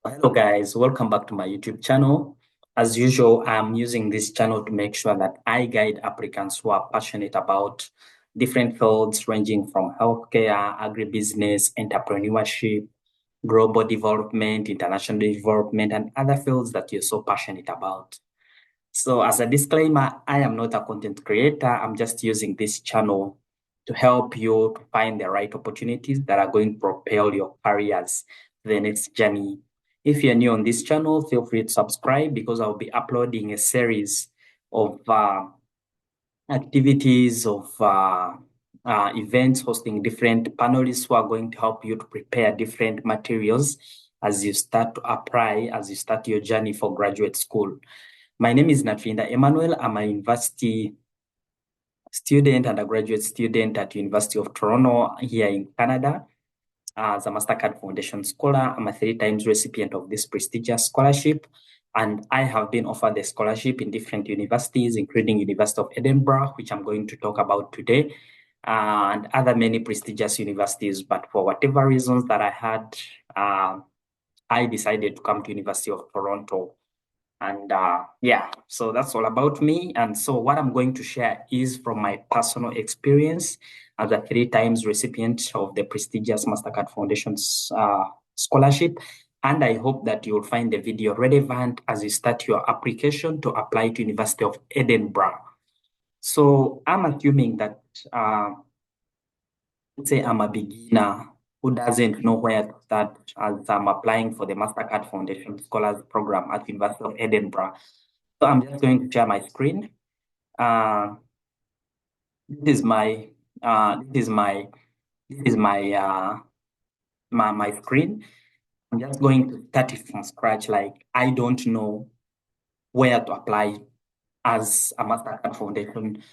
Hello guys, welcome back to my YouTube channel. As usual, I'm using this channel to make sure that I guide applicants who are passionate about different fields ranging from healthcare, agribusiness, entrepreneurship, global development, international development, and other fields that you're so passionate about. So as a disclaimer, I am not a content creator. I'm just using this channel to help you to find the right opportunities that are going to propel your careers to the next journey. If you're new on this channel, feel free to subscribe because I'll be uploading a series of activities, of events, hosting different panelists who are going to help you to prepare different materials as you start to apply, as you start your journey for graduate school. My name is Natrinda Emmanuel. I'm a university student, undergraduate student at University of Toronto here in Canada. As a Mastercard Foundation Scholar, I'm a 3 times recipient of this prestigious scholarship. And I have been offered the scholarship in different universities, including University of Edinburgh, which I'm going to talk about today, and other many prestigious universities. But for whatever reasons that I had, I decided to come to University of Toronto. And yeah, so that's all about me. And so what I'm going to share is from my personal experience as a 3 times recipient of the prestigious Mastercard Foundation's scholarship. And I hope that you'll find the video relevant as you start your application to apply to University of Edinburgh. So I'm assuming that, let's say I'm a beginner who doesn't know where to start as I'm applying for the Mastercard Foundation Scholars Program at University of Edinburgh. So I'm just going to share my screen. Uh, this is my this is my this is my screen. I'm just going to start it from scratch. Like I don't know where to apply as a Mastercard Foundation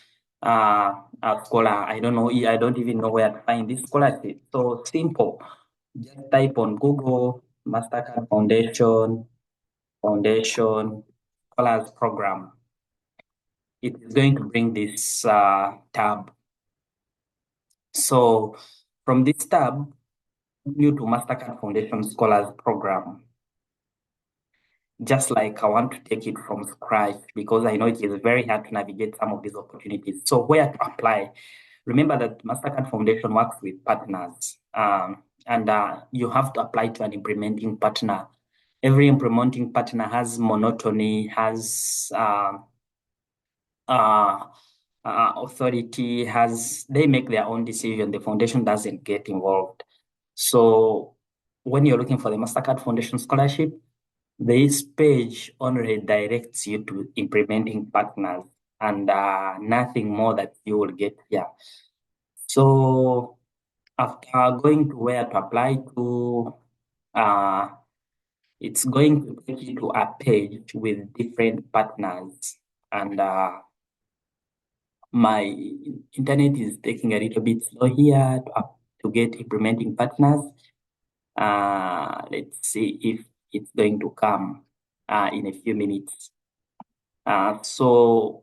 scholar. I don't know. I don't even know where to find this scholarship. So simple. Just type on Google Mastercard Foundation Scholars Program. It is going to bring this tab. So from this tab, new to Mastercard Foundation Scholars Program. Just like I want to take it from scratch because I know it is very hard to navigate some of these opportunities. So where to apply? Remember that Mastercard Foundation works with partners, and you have to apply to an implementing partner. Every implementing partner has monotony, has authority, they make their own decision. The foundation doesn't get involved. So when you're looking for the Mastercard Foundation Scholarship, this page only directs you to implementing partners and nothing more that you will get here. So after going to where to apply to, uh, it's going to take you to a page with different partners. And my internet is taking a little bit slow here to get implementing partners. Let's see if it's going to come in a few minutes. So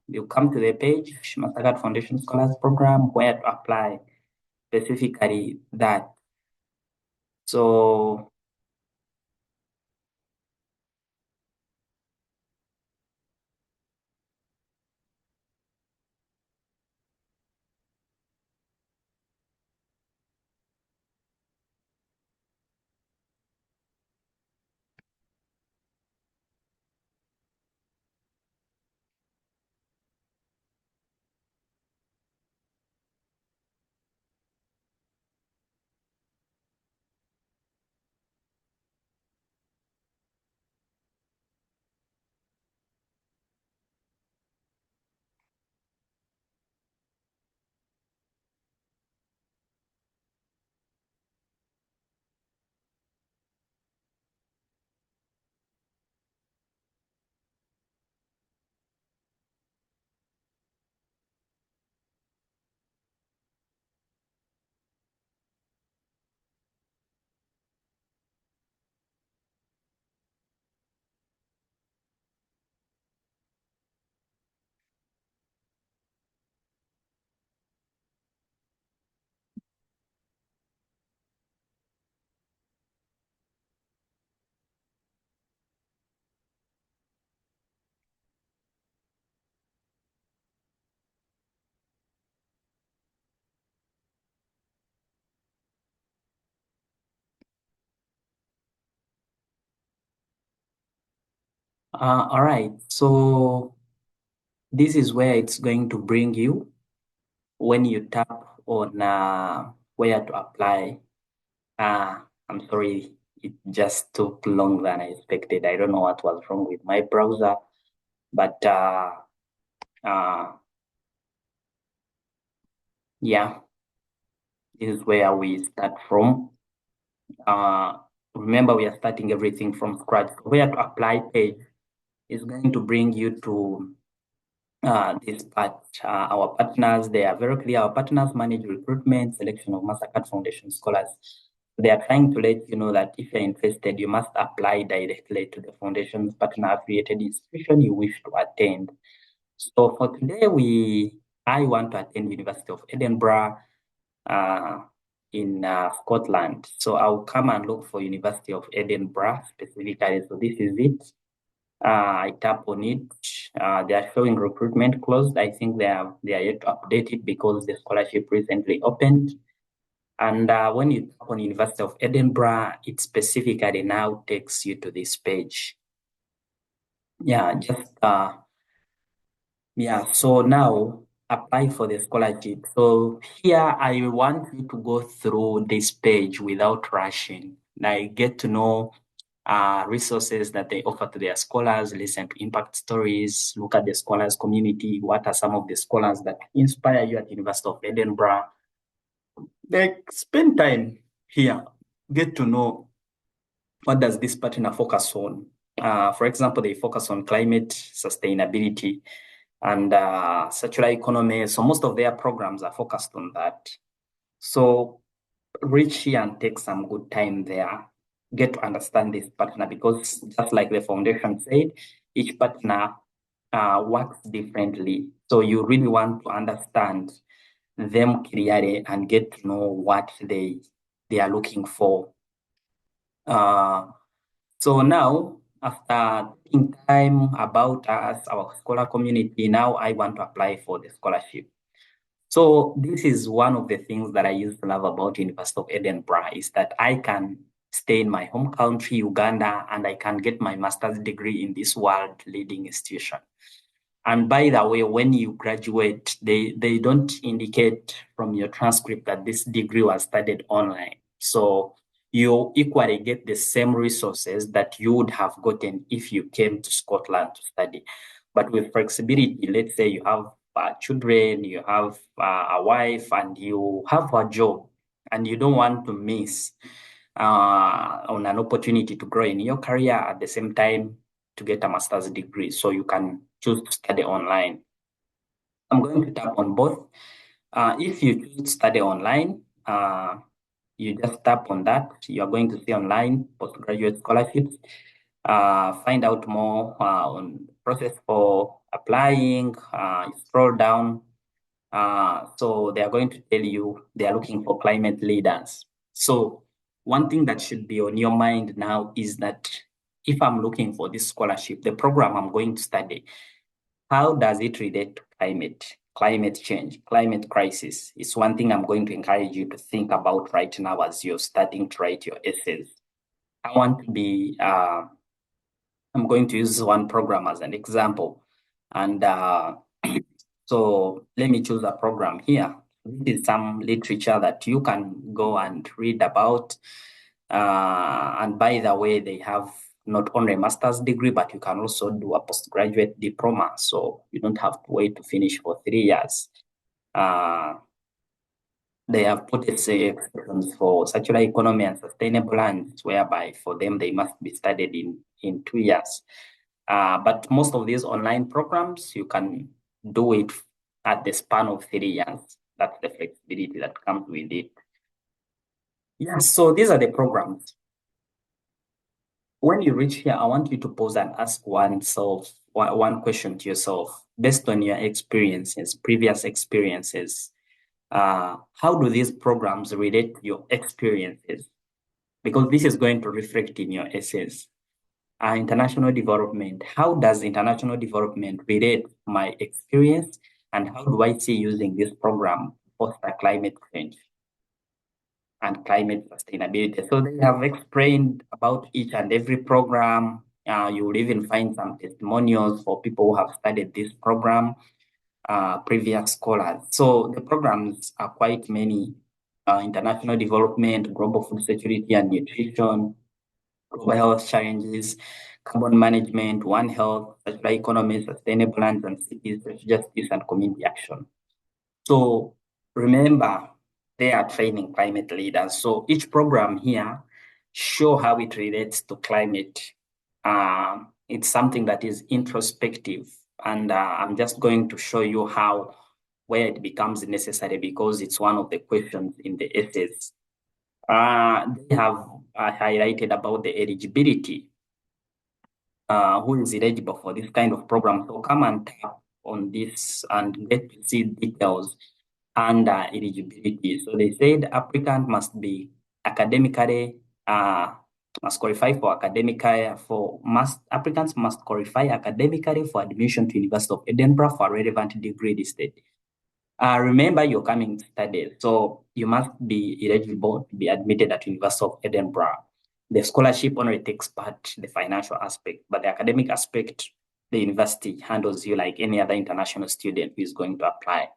you come to the page, Mastercard Foundation Scholars Program, where to apply specifically that. So All right. So this is where it's going to bring you when you tap on where to apply. I'm sorry, it just took longer than I expected. I don't know what was wrong with my browser, but uh, yeah, this is where we start from. Uh, Remember, we are starting everything from scratch. Where to apply page is going to bring you to this part. Our partners, they are very clear. Our partners manage recruitment, selection of Mastercard Foundation Scholars. They are trying to let you know that if you're interested, you must apply directly to the foundation's partner affiliated institution you wish to attend. So for today, I want to attend University of Edinburgh uh, in Scotland. So I'll come and look for University of Edinburgh specifically. So this is it. I tap on it. They are showing recruitment closed. I think they are yet to update it because the scholarship recently opened. And when you tap on University of Edinburgh, it specifically now takes you to this page. Yeah, so now apply for the scholarship. So here I want you to go through this page without rushing. Like get to know resources that they offer to their scholars, listen to impact stories, look at the scholars community. What are some of the scholars that inspire you at University of Edinburgh? Like spend time here, get to know what does this partner focus on. For example, they focus on climate sustainability and circular economy. So most of their programs are focused on that. So reach here and take some good time there. Get to understand this partner because just like the foundation said, each partner works differently. So you really want to understand them clearly and get to know what they are looking for. So now, after taking time about us, our scholar community, now I want to apply for the scholarship. So this is one of the things that I used to love about University of Edinburgh is that I can stay in my home country, Uganda, and I can get my master's degree in this world-leading institution. And by the way, when you graduate, they don't indicate from your transcript that this degree was studied online. So you equally get the same resources that you would have gotten if you came to Scotland to study. But with flexibility, let's say you have children, you have a wife, and you have a job, and you don't want to miss on an opportunity to grow in your career at the same time to get a master's degree. So you can choose to study online. I'm going to tap on both. If you choose to study online, you just tap on that. You are going to see online postgraduate scholarships. Find out more on the process for applying. Scroll down. So they are going to tell you they are looking for climate leaders. So one thing that should be on your mind now is that if I'm looking for this scholarship, the program I'm going to study, how does it relate to climate change, climate crisis? It's one thing I'm going to encourage you to think about right now as you're starting to write your essays. I want to be, I'm going to use one program as an example. And so let me choose a program here. This is some literature that you can go and read about. And by the way, they have not only a master's degree, but you can also do a postgraduate diploma. So you don't have to wait to finish for 3 years. They have put exceptions for circular economy and sustainable lands, whereby for them they must be studied in 2 years. But most of these online programs, you can do it at the span of 3 years. That's the flexibility that comes with it. Yes, so these are the programs. When you reach here, I want you to pause and ask one question to yourself based on your experiences, previous experiences. How do these programs relate to your experiences? Because this is going to reflect in your essays. International development. How does international development relate to my experience? And how do I see using this program to foster climate change and climate sustainability? So they have explained about each and every program. You will even find some testimonials for people who have studied this program, previous scholars. So the programs are quite many: international development, global food security and nutrition, global health challenges, carbon management, One Health, circular economy, sustainable lands and cities, social justice, and community action. So remember, they are training climate leaders. So each program here show how it relates to climate. It's something that is introspective, and I'm just going to show you how where it becomes necessary because it's one of the questions in the essays. They have highlighted about the eligibility. Who is eligible for this kind of program? So come and tap on this and get to see details under eligibility. So they said applicant must be academically must qualify for applicants must qualify academically for admission to University of Edinburgh for a relevant degree listed. Remember, you're coming to study, so you must be eligible to be admitted at University of Edinburgh. The scholarship only takes part the financial aspect, but the academic aspect, the university handles you like any other international student who is going to apply.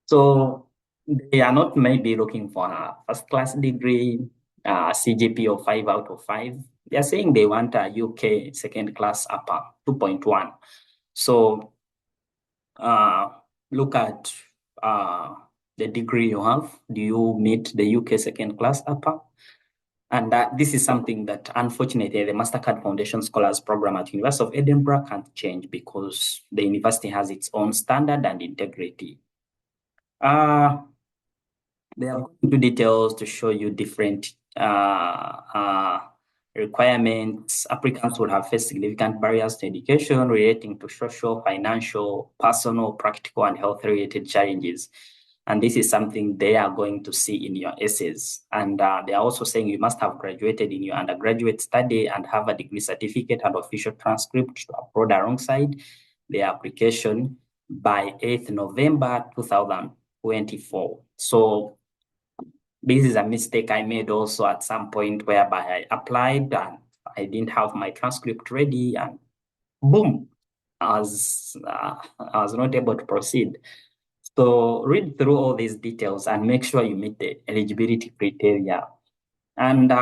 So they are not maybe looking for a first-class degree, CGP of 5 out of 5. They are saying they want a UK second-class upper, 2.1. So look at the degree you have. Do you meet the UK second-class upper? And this is something that, unfortunately, the Mastercard Foundation Scholars Program at University of Edinburgh can't change because the university has its own standard and integrity. They are going into details to show you different requirements. Applicants would have faced significant barriers to education relating to social, financial, personal, practical, and health-related challenges. And this is something they are going to see in your essays. And they are also saying you must have graduated in your undergraduate study and have a degree certificate and official transcript to upload alongside the application by 8th November 2024. So this is a mistake I made also at some point whereby I applied and I didn't have my transcript ready, and boom, I was not able to proceed. So read through all these details and make sure you meet the eligibility criteria. And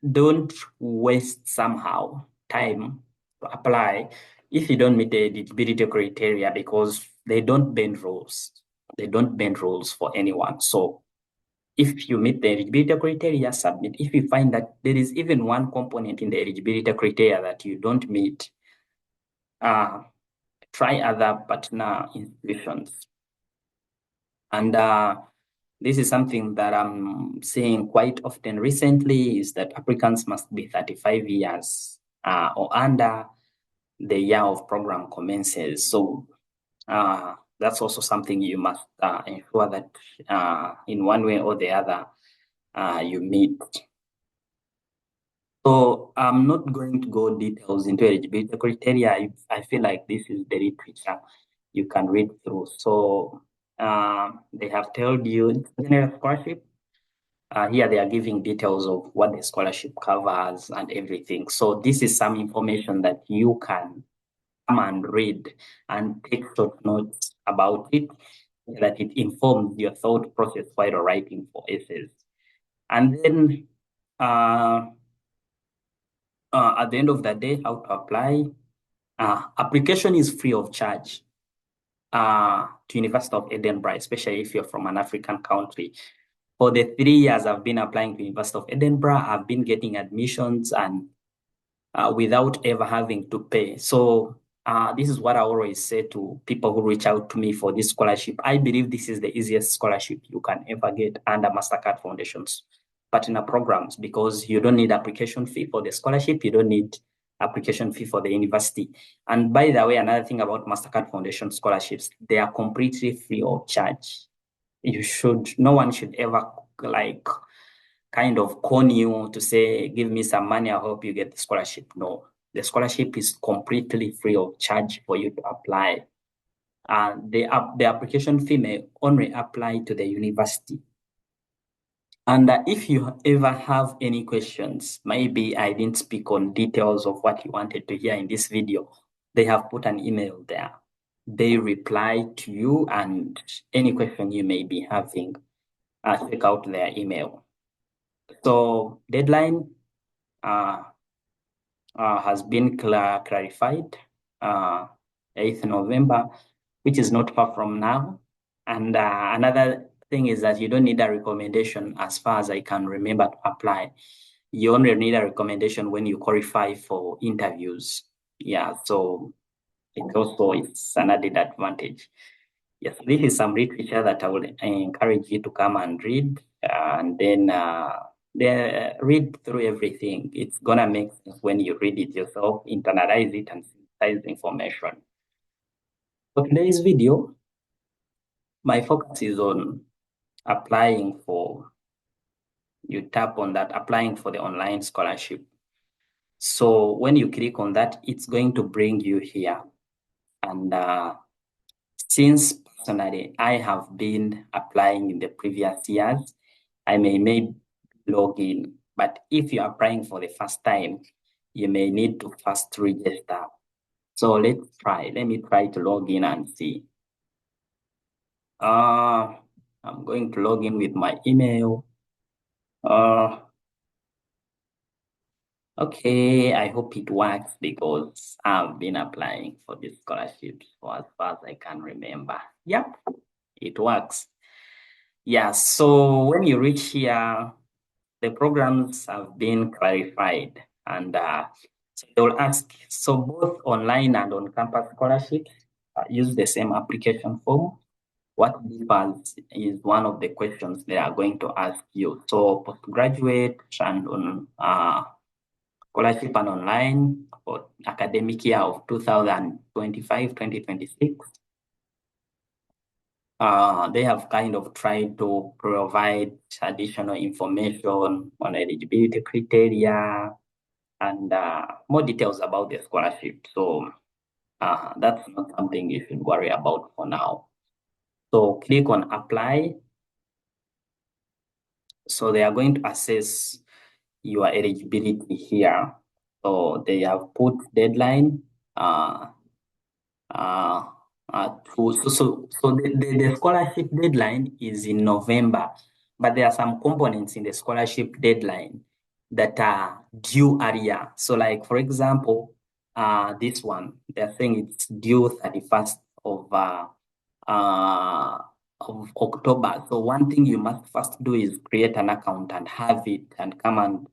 don't waste somehow time to apply if you don't meet the eligibility criteria, because they don't bend rules. They don't bend rules for anyone. So if you meet the eligibility criteria, submit. If you find that there is even one component in the eligibility criteria that you don't meet, try other partner institutions. And this is something that I'm seeing quite often recently, is that applicants must be 35 years or under the year of program commences. So that's also something you must ensure that in one way or the other you meet. So I'm not going to go details into eligibility criteria. I feel like this is the literature you can read through. So they have told you general scholarship. Here they are giving details of what the scholarship covers and everything. So this is some information that you can come and read and take short notes about it, that it informs your thought process while writing for essays. And then at the end of the day, how to apply. Application is free of charge to University of Edinburgh, especially if you're from an African country. For the 3 years I've been applying to University of Edinburgh, I've been getting admissions and without ever having to pay. So this is what I always say to people who reach out to me for this scholarship. I believe this is the easiest scholarship you can ever get under Mastercard Foundation's partner programs, because you don't need application fee for the scholarship. You don't need application fee for the university. And by the way, another thing about Mastercard Foundation scholarships, they are completely free of charge. No one should ever kind of con you to say, give me some money, I hope you get the scholarship. No, the scholarship is completely free of charge for you to apply. The application fee may only apply to the university. And if you ever have any questions, maybe I didn't speak on details of what you wanted to hear in this video, they have put an email there. They reply to you, and any question you may be having, check out their email. So deadline has been clarified, 8th November, which is not far from now. And another thing is that you don't need a recommendation, as far as I can remember, to apply. You only need a recommendation when you qualify for interviews. Yeah, so it's an added advantage. Yes, this is some literature that I would encourage you to come and read, and then read through everything. It's gonna make sense when you read it yourself, internalize it, and synthesize information. For today's video, my focus is on applying for, you tap on that, applying for the online scholarship. So when you click on that, it's going to bring you here. And since personally I have been applying in the previous years, I may log in, but if you're applying for the first time, you may need to first register. So let's try. Let me try to log in and see. I'm going to log in with my email. Okay, I hope it works because I've been applying for this scholarship for as far as I can remember. Yep, it works. Yeah, so when you reach here, the programs have been clarified, and so they will ask, so both online and on-campus scholarships use the same application form. What differs is one of the questions they are going to ask you. So postgraduate and on scholarship and online for academic year of 2025-2026. They have kind of tried to provide additional information on eligibility criteria and more details about the scholarship. So that's not something you should worry about for now. So click on apply. So they are going to assess your eligibility here. So they have put deadline the scholarship deadline is in November, but there are some components in the scholarship deadline that are due earlier. So like, for example, this one, they're saying it's due 31st of October. So one thing you must first do is create an account and have it and come and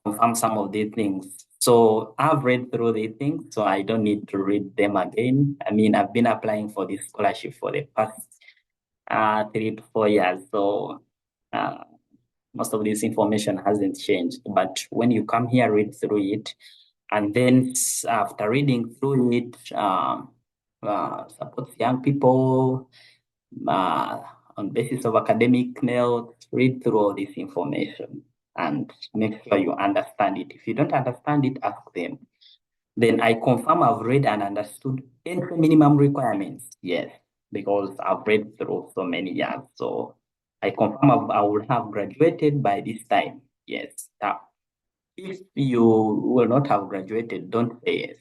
confirm some of these things. So I've read through these things, so I don't need to read them again. I mean, I've been applying for this scholarship for the past 3 to 4 years. So most of this information hasn't changed. But when you come here, read through it. And then after reading through it, supports young people on basis of academic notes, read through all this information and make sure you understand it. If you don't understand it, ask them. Then I confirm I've read and understood entry minimum requirements. Yes, because I've read through so many years. So I confirm I will have graduated by this time. Yes. Now, if you will not have graduated, don't say yes.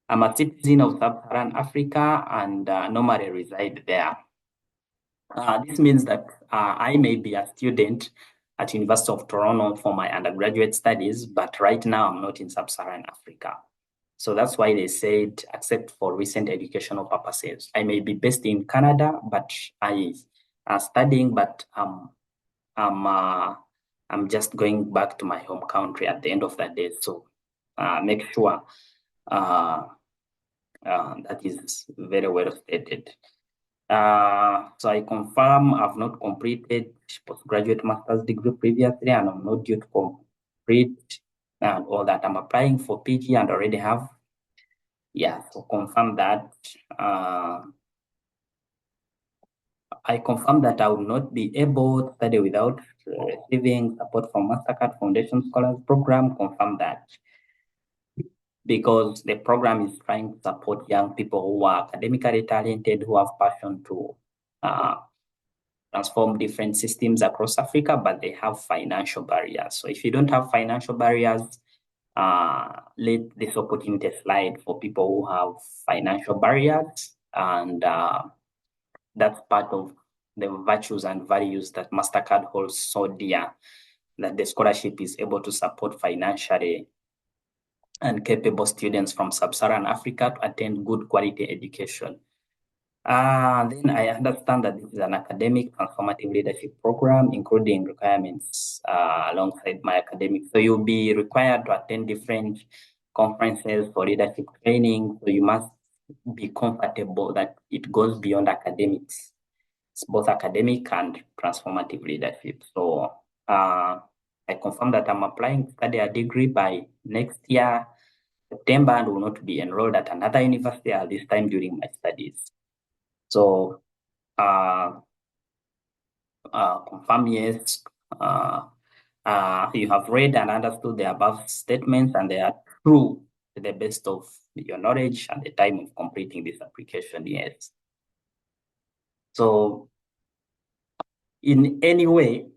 I'm a citizen of Sub-Saharan Africa and normally reside there. This means that I may be a student at University of Toronto for my undergraduate studies, but right now I'm not in Sub-Saharan Africa. So that's why they said, except for recent educational purposes. I may be based in Canada, but I am studying, but I'm just going back to my home country at the end of the day. So make sure that is very well stated. So I confirm I've not completed postgraduate master's degree previously, and I'm not due to complete and all that. I'm applying for PG and already have. Yeah, so confirm that. I confirm that I will not be able to study without receiving support from Mastercard Foundation Scholars Program. Confirm that, because the program is trying to support young people who are academically talented, who have passion to transform different systems across Africa, but they have financial barriers. So if you don't have financial barriers, let this opportunity slide for people who have financial barriers, and that's part of the virtues and values that Mastercard holds so dear, that the scholarship is able to support financially and capable students from sub-Saharan Africa to attend good quality education. Then I understand that this is an academic transformative leadership program, including requirements alongside my academic. So you'll be required to attend different conferences for leadership training. So you must be comfortable that it goes beyond academics. It's both academic and transformative leadership. So I confirm that I'm applying to study a degree by next year, September, and will not be enrolled at another university at this time during my studies. So confirm yes. You have read and understood the above statements, and they are true to the best of your knowledge at the time of completing this application. Yes. So in any way,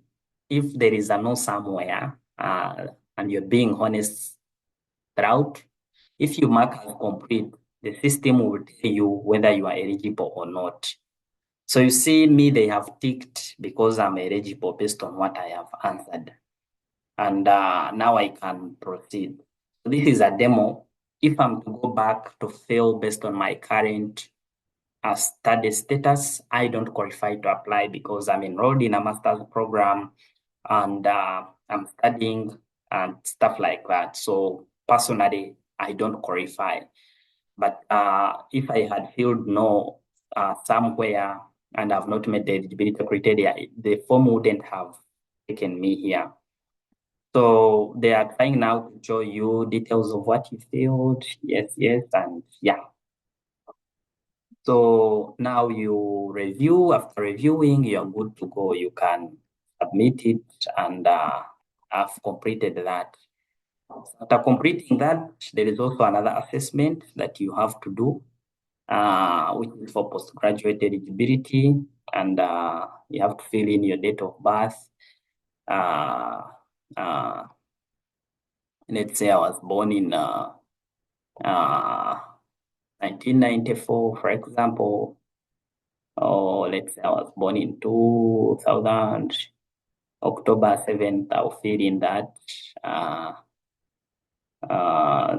if there is a no somewhere, and you're being honest throughout, if you mark as complete, the system will tell you whether you are eligible or not. So you see me, they have ticked because I'm eligible based on what I have answered. And now I can proceed. So this is a demo. If I'm to go back to fail based on my current study status, I don't qualify to apply because I'm enrolled in a master's program and I'm studying and stuff like that. So personally, I don't qualify. But if I had filled no somewhere and I've not met the eligibility criteria, the form wouldn't have taken me here. So they are trying now to show you details of what you filled. Yes, yes, and yeah. So now you review. After reviewing, you're good to go. You can submit it, and I've completed that. After completing that, there is also another assessment that you have to do, which is for postgraduate eligibility, and you have to fill in your date of birth. Let's say I was born in 1994, for example, or let's say I was born in 2000, October 7th, I'll fill in that.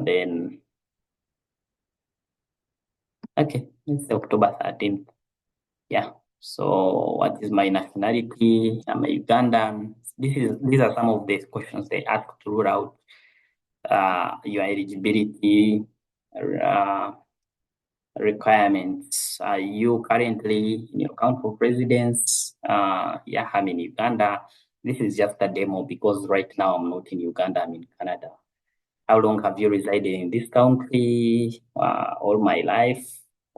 Then, okay, let's say October 13th. Yeah. So what is my nationality? I'm a Ugandan. These are some of the questions they ask to rule out your eligibility requirements. Are you currently in your country of residence? Yeah, I'm in Uganda. This is just a demo because right now I'm not in Uganda, I'm in Canada. How long have you resided in this country? All my life.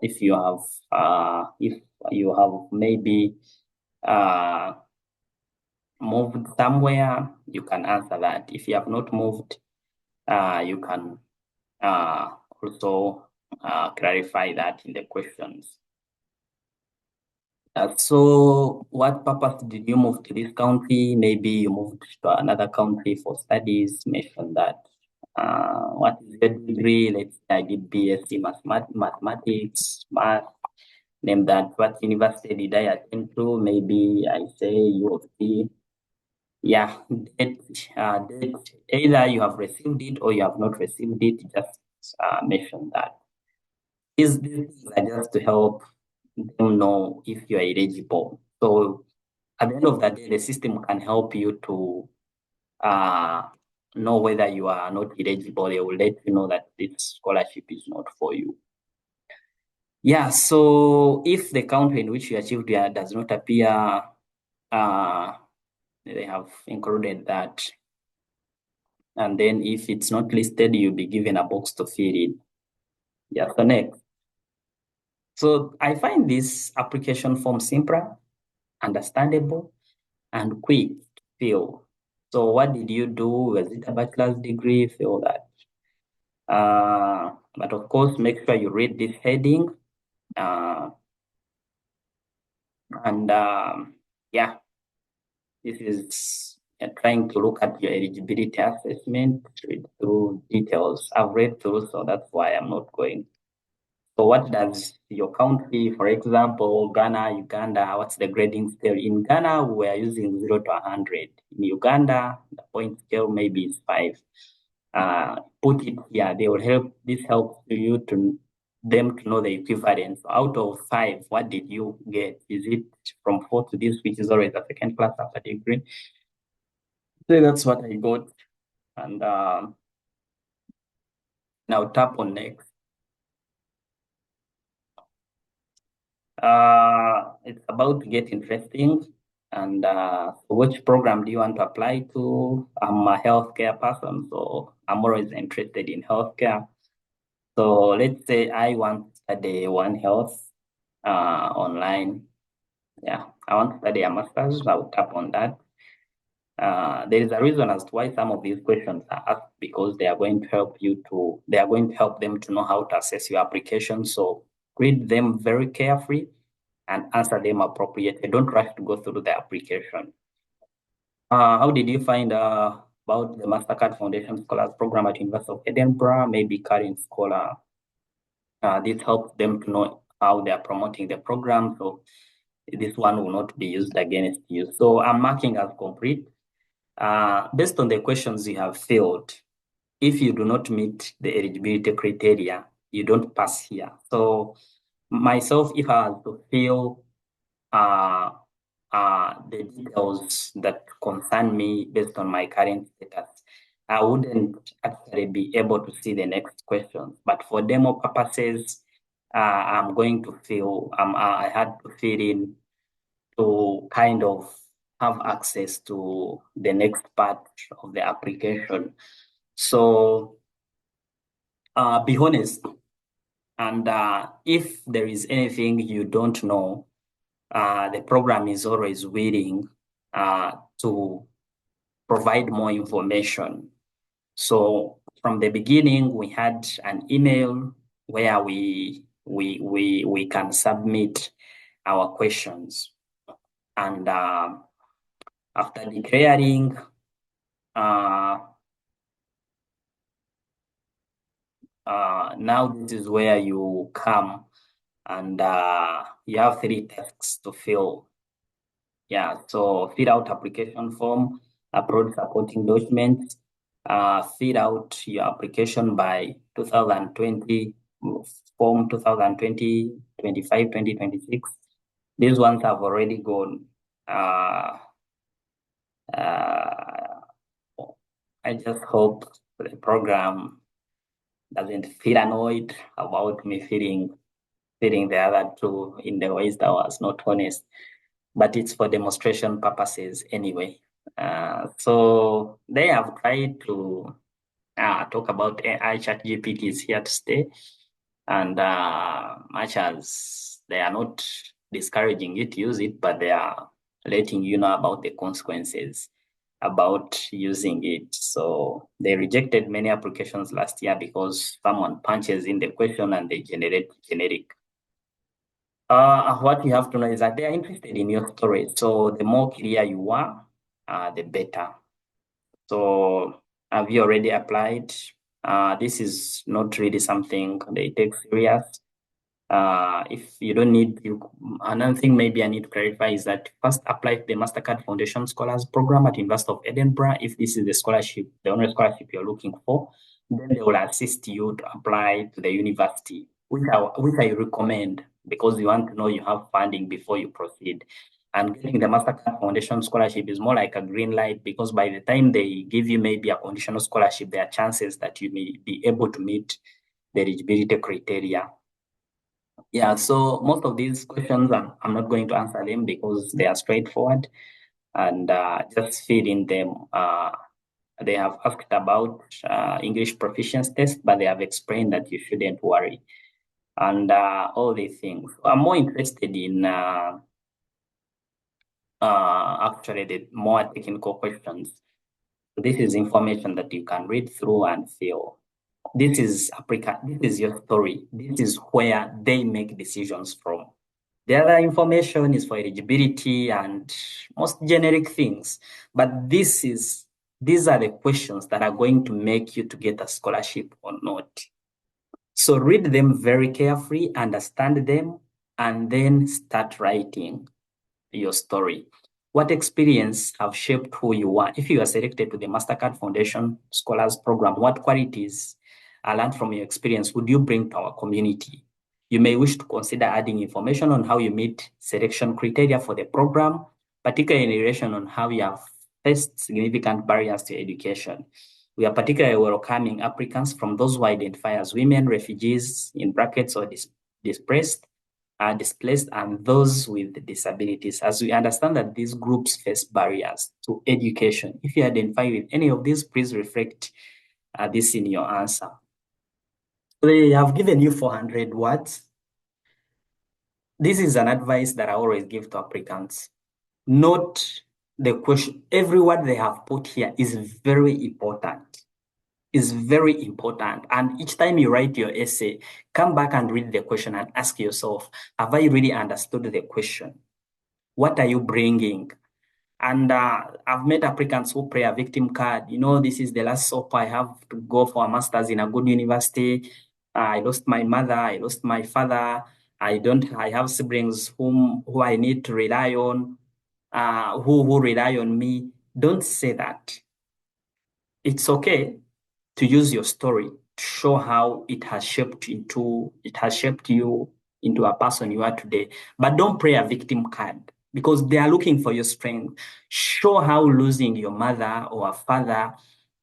If you have maybe moved somewhere, you can answer that. If you have not moved, you can also clarify that in the questions. So what purpose did you move to this country? Maybe you moved to another country for studies, mention that. What is your degree? Let's say I did BSc mathematics, math. Name that. What university did I attend to? Maybe I say U of T. Yeah, date. Either you have received it or you have not received it. Just mention that. These things are just to help them know if you are eligible. So at the end of the day, the system can help you to know whether you are not eligible. They will let you know that this scholarship is not for you. Yeah, so if the country in which you achieved does not appear, they have included that. And then if it's not listed, you'll be given a box to fill in. Yeah, so next. So I find this application form simpler, understandable, and quick to fill. So what did you do? Was it a bachelor's degree? Fill that. But of course, make sure you read this heading. And yeah, this is trying to look at your eligibility assessment, read through details. I've read through, so that's why I'm not going. So what does your country, for example, Ghana, Uganda, what's the grading scale? In Ghana, we're using 0 to 100. In Uganda, the point scale maybe is 5. Put it here, they will help, this helps you to them to know the equivalence. Out of 5, what did you get? Is it from 4 to this, which is always a second class after degree? So that's what I got. And now tap on next. It's about to get interesting. And which program do you want to apply to? I'm a healthcare person, so I'm always interested in healthcare. So let's say I want to study One Health online. Yeah, I want to study a master's. I'll tap on that. There is a reason as to why some of these questions are asked, because they are going to help them to know how to assess your application. So read them very carefully and answer them appropriately. Don't rush to go through the application. How did you find about the Mastercard Foundation Scholars Program at University of Edinburgh? Maybe current scholar. This helps them to know how they are promoting the program. So this one will not be used against you. So I'm marking as complete. Based on the questions you have filled, if you do not meet the eligibility criteria, you don't pass here. So myself, if I had to fill the details that concern me based on my current status, I wouldn't actually be able to see the next questions. But for demo purposes, I'm going to fill, I had to fill in to kind of have access to the next part of the application. So be honest. And if there is anything you don't know, the program is always willing to provide more information. So from the beginning, we had an email where we can submit our questions. And after declaring now this is where you come and you have 3 tasks to fill. Yeah, so fill out application form, upload supporting documents, fill out your application by 2020, form 2020, 25, 2026. These ones have already gone. I just hope the program doesn't feel annoyed about me filling the other 2 in the ways that was not honest, but it's for demonstration purposes anyway. So they have tried to talk about AI. ChatGPT is here to stay, and much as they are not discouraging you to use it, but they are letting you know about the consequences about using it. So they rejected many applications last year because someone punches in the question and they generate generic. What you have to know is that they are interested in your story. So the more clear you are, the better. So have you already applied? This is not really something they take serious. If you don't need, another thing maybe I need to clarify is that first apply to the Mastercard Foundation Scholars Program at University of Edinburgh. If this is the scholarship, the only scholarship you're looking for, then they will assist you to apply to the university, which I recommend, because you want to know you have funding before you proceed. And getting the Mastercard Foundation Scholarship is more like a green light, because by the time they give you maybe a conditional scholarship, there are chances that you may be able to meet the eligibility criteria. Yeah, so most of these questions, I'm not going to answer them because they are straightforward, and just fill in them. They have asked about English proficiency test, but they have explained that you shouldn't worry, and all these things. I'm more interested in actually the more technical questions. This is information that you can read through and fill. This is Africa. This is your story. This is where they make decisions from. The other information is for eligibility and most generic things. But these are the questions that are going to make you to get a scholarship or not. So read them very carefully, understand them, and then start writing your story. What experience have shaped who you are? If you are selected to the Mastercard Foundation Scholars Program, what qualities learned from your experience would you bring to our community? You may wish to consider adding information on how you meet selection criteria for the program, particularly in relation on how you have faced significant barriers to education. We are particularly welcoming applicants from those who identify as women, refugees, in brackets, or displaced, displaced, and those with disabilities, as we understand that these groups face barriers to education. If you identify with any of these, please reflect this in your answer. They have given you 400 words. This is an advice that I always give to applicants. Note the question. Every word they have put here is very important. Is very important. And each time you write your essay, come back and read the question and ask yourself, have I really understood the question? What are you bringing? And I've met applicants who play a victim card. This is the last hope I have to go for a master's in a good university. I lost my mother. I lost my father. I have siblings who I need to rely on, who rely on me. Don't say that. It's okay to use your story to show how it has shaped you into a person you are today. But don't play a victim card because they are looking for your strength. Show how losing your mother or a father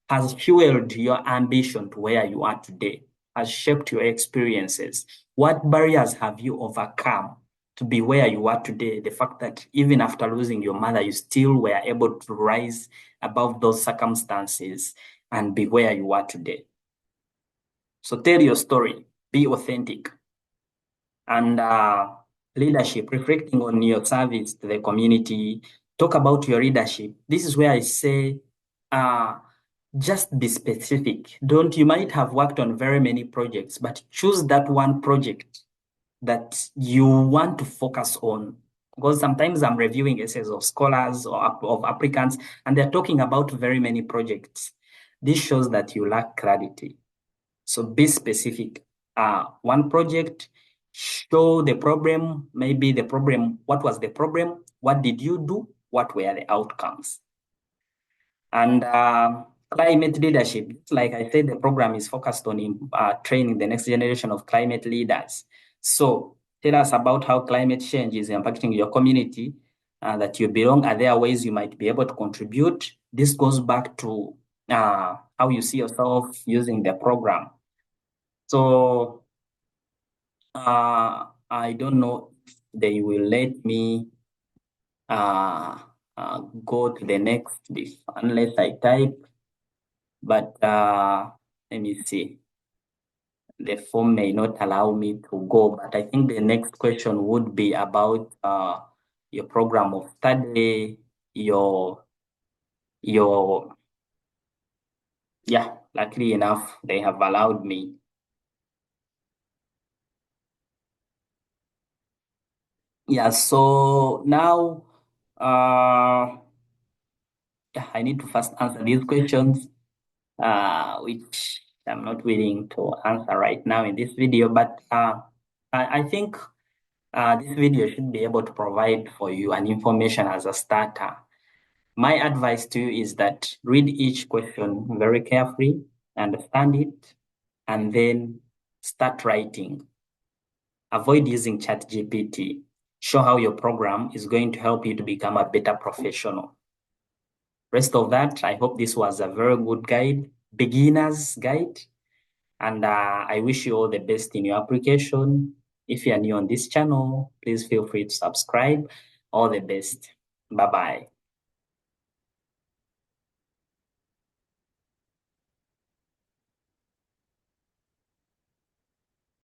has fueled your ambition to where you are today, has shaped your experiences. What barriers have you overcome to be where you are today? The fact that even after losing your mother, you still were able to rise above those circumstances and be where you are today. So tell your story, be authentic. And leadership, reflecting on your service to the community, talk about your leadership. This is where I say, just be specific. You might have worked on very many projects, but choose that one project that you want to focus on. Because sometimes I'm reviewing essays of scholars or of applicants, and they're talking about very many projects. This shows that you lack clarity. So be specific. One project, show the problem, maybe the problem, what was the problem? What did you do? What were the outcomes? And climate leadership, like I said, the program is focused on training the next generation of climate leaders. So tell us about how climate change is impacting your community that you belong. Are there ways you might be able to contribute? This goes back to how you see yourself using the program. So I don't know if they will let me go to the next unless I type, but let me see. The form may not allow me to go, but I think the next question would be about your program of study, your yeah, luckily enough, they have allowed me. Yeah, so now yeah, I need to first answer these questions, which I'm not willing to answer right now in this video, but I think this video should be able to provide for you an information as a starter. My advice to you is that read each question very carefully, understand it, and then start writing. Avoid using ChatGPT. Show how your program is going to help you to become a better professional. Rest of that, I hope this was a very good guide, beginner's guide. And I wish you all the best in your application. If you are new on this channel, please feel free to subscribe. All the best. Bye-bye.